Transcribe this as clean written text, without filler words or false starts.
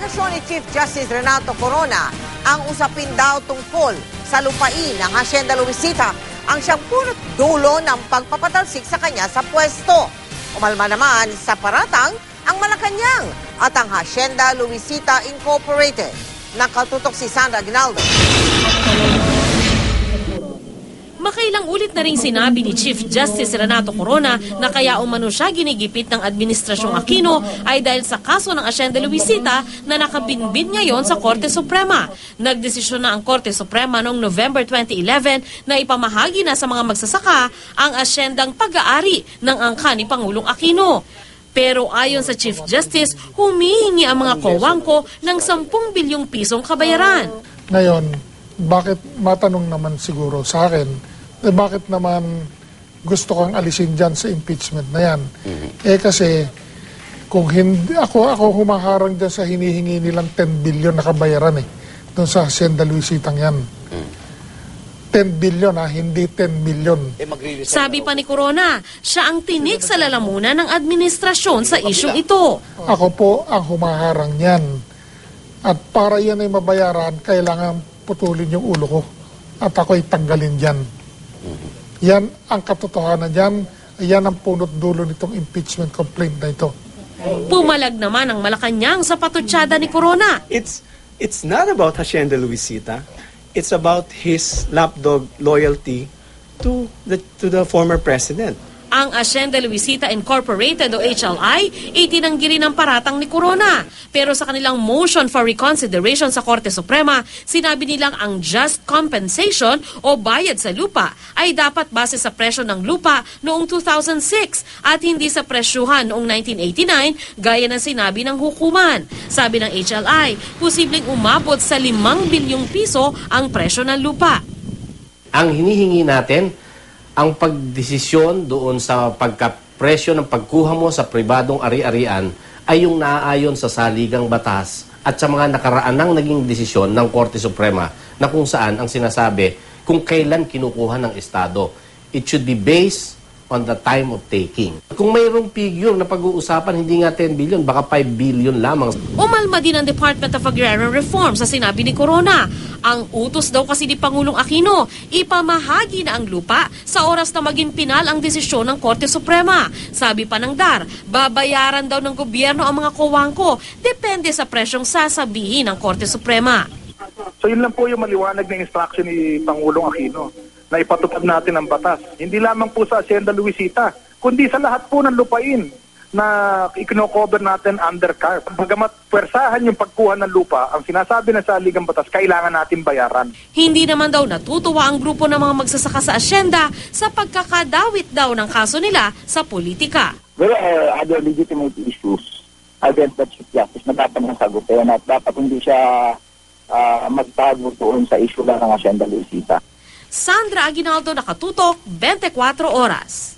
Imbestigasyon ni Chief Justice Renato Corona ang usapin daw tungkol sa lupain ng Hacienda Luisita ang siyang punot dulo ng pagpapatalsik sa kanya sa pwesto. Umalma naman sa paratang ang Malacanang at ang Hacienda Luisita Incorporated. Nakatutok si Sandra Aguinaldo. Makailang ulit na ring sinabi ni Chief Justice Renato Corona na kaya umano siya ginigipit ng Administrasyong Aquino ay dahil sa kaso ng Hacienda Luisita na nakabinbid ngayon sa Korte Suprema. Nagdesisyon na ang Korte Suprema noong November 2011 na ipamahagi na sa mga magsasaka ang asyendang pag-aari ng angka ni Pangulong Aquino. Pero ayon sa Chief Justice, humihingi ang mga kawangko ng 10 bilyong pisong kabayaran. Ngayon, bakit matanong naman siguro sa akin, bakit naman gusto kang alisin dyan sa impeachment na yan? Kasi kung hindi, ako humaharang dyan sa hinihingi nilang 10 billion na kabayaran doon sa Hacienda Luisitang yan. 10 billion hindi 10 million. Sabi pa ni Corona, siya ang tinik sa lalamunan ng administrasyon sa isyung ito. Ako po ang humaharang yan. At para yan ay mabayaran, kailangan putulin yung ulo ko. At ako'y tanggalin dyan. Yan ang katotohanan dyan. Yan ang punot dulo nitong impeachment complaint na ito. Pumalag naman ang Malacanang sa patutsada ni Corona. It's not about Hacienda Luisita. It's about his lapdog loyalty to the former president. Ang Hacienda Luisita Incorporated o HLI, itinanggi rin ang paratang ni Corona. Pero sa kanilang motion for reconsideration sa Korte Suprema, sinabi nilang ang just compensation o bayad sa lupa ay dapat base sa presyo ng lupa noong 2006 at hindi sa presyuhan noong 1989 gaya ng sinabi ng hukuman. Sabi ng HLI, posibleng umabot sa 5 bilyong piso ang presyo ng lupa. Ang hinihingi natin, ang pagdesisyon doon sa pagkapresyo ng pagkuha mo sa pribadong ari-arian ay yung naaayon sa saligang batas at sa mga nakaraanang naging desisyon ng Korte Suprema na kung saan ang sinasabi kung kailan kinukuha ng Estado. It should be based on the time of taking. Kung mayroong figure na pag-uusapan, hindi nga 10 billion, baka 5 billion lamang. Umalma din ang Department of Agrarian Reform sa sinabi ni Corona. Ang utos daw kasi ni Pangulong Aquino, ipamahagi na ang lupa sa oras na maging pinal ang desisyon ng Korte Suprema. Sabi pa ng DAR, babayaran daw ng gobyerno ang mga kawangko, depende sa presyong sasabihin ng Korte Suprema. So yun lang po yung maliwanag na instruction ni Pangulong Aquino, na ipatupad natin ang batas. Hindi lamang po sa Hacienda Luisita, kundi sa lahat po ng lupain na ikino-cover natin under CARP. Bagamat pwersahan yung pagkuha ng lupa, ang sinasabi na sa saligang batas, kailangan natin bayaran. Hindi naman daw natutuwa ang grupo ng mga magsasaka sa asyenda sa pagkakadawit daw ng kaso nila sa politika. There are other legitimate issues against the Chief Justice na dapat nasagutin at dapat hindi siya magtago doon sa issue lang ng Hacienda Luisita. Sandra Aguinaldo, Nakatutok, 24 Oras.